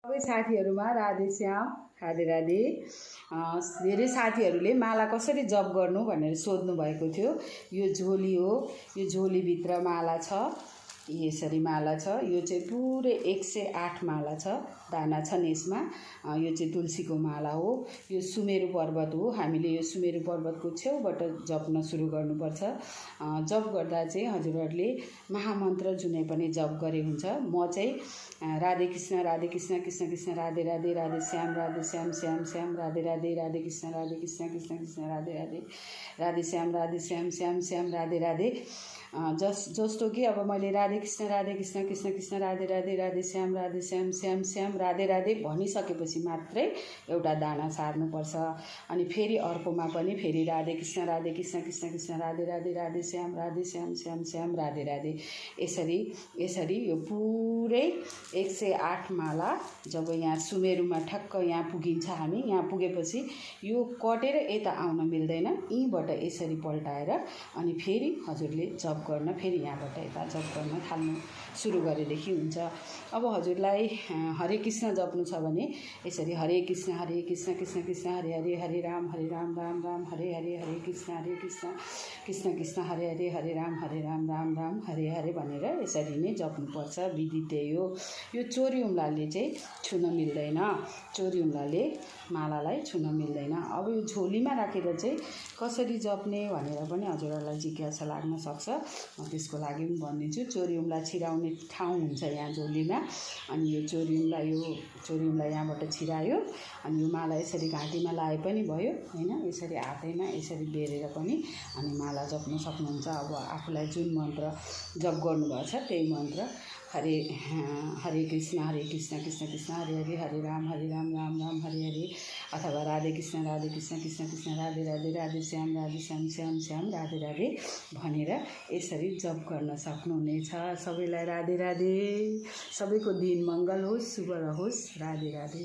सबै साथीहरुमा राधे श्याम राधे राधे। धेरै साथीहरूले माला कसरी जप गर्नु भनेर सोध्नु भएको थियो। यो झोली हो, यो झोलीभित्र माला छ, यसरी माला छ। यो चाहिँ पुरै 108 माला छ, दाना छन् यसमा। यो चाहिँ तुलसीको माला हो। यो सुमेरु पर्वत हो। हामीले यो सुमेरु पर्वतको छेउबाट जप्न सुरु गर्नुपर्छ। जप गर्दा चाहिँ हजुरहरूले महामन्त्र जुनै पनि जप गरे हुन्छ। म चाहिँ राधे कृष्ण कृष्ण कृष्ण राधे राधे राधे श्याम श्याम श्याम राधे राधे राधे कृष्ण कृष्ण कृष्ण राधे राधे राधे श्याम श्याम श्याम राधे राधे। जस्तो कि अब मैले राधे कृष्ण कृष्ण कृष्ण राधे राधे राधे श्याम श्याम श्याम राधे राधे भनिसकेपछि मात्रै एउटा दाना सार्नुपर्छ। अनि फेरि अर्कोमा पनि फेरि राधे कृष्ण कृष्ण कृष्ण राधे राधे राधे श्याम श्याम श्याम राधे राधे। यसरी यो पुरै 108 माला जब यहाँ सुमेरुमा ठक्क यहाँ पुगिन्छ हामी, यहाँ पुगेपछि यो कटेर यता आउन मिल्दैन। यहीँबाट यसरी पल्टाएर अनि फेरि हजुरले जप गर्न, फेरि यहाँबाट यता जप गर्न थाल्नु सुरु गरेदेखि हुन्छ। अब हजुरलाई हरे कृष्ण जप्नु छ भने यसरी हरे कृष्ण कृष्ण कृष्ण हरे हरे हरे राम राम राम हरे हरे हरे कृष्ण कृष्ण कृष्ण हरे हरे राम राम राम हरे हरे भनेर यसरी नै जप्नुपर्छ। विधि त्यही हो। यो चोरी उम्लाले चाहिँ छुन मिल्दैन, चोरी उम्लाले मालालाई छुन मिल्दैन। अब यो झोलीमा राखेर चाहिँ कसरी जप्ने भनेर पनि हजुरहरूलाई जिज्ञासा लाग्न सक्छ। म त्यसको लागि पनि भनिदिन्छु। चोरी उम्ला छिराउने ठाउँ हुन्छ यहाँ झोलीमा। अनि यो चोरी उम्ला यहाँबाट छिरायो अनि यो माला यसरी घाँटीमा लाए पनि भयो हैन, यसरी हातैमा यसरी बेरेर पनि अनि माला जप्न सक्नुहुन्छ। अब आफूलाई जुन मन्त्र जप गर्नुभएको छ त्यही मन्त्र हरे कृष्ण कृष्ण कृष्ण हरे हरे हरे राम राम राम हरे हरे, अथवा राधे कृष्ण कृष्ण कृष्ण राधे राधे राधे श्याम श्याम श्याम राधे राधे भनेर यसरी जप गर्न सक्नुहुनेछ। सबैलाई राधे राधे। सबैको दिन मङ्गल होस्, शुभ रहोस्। राधे राधे।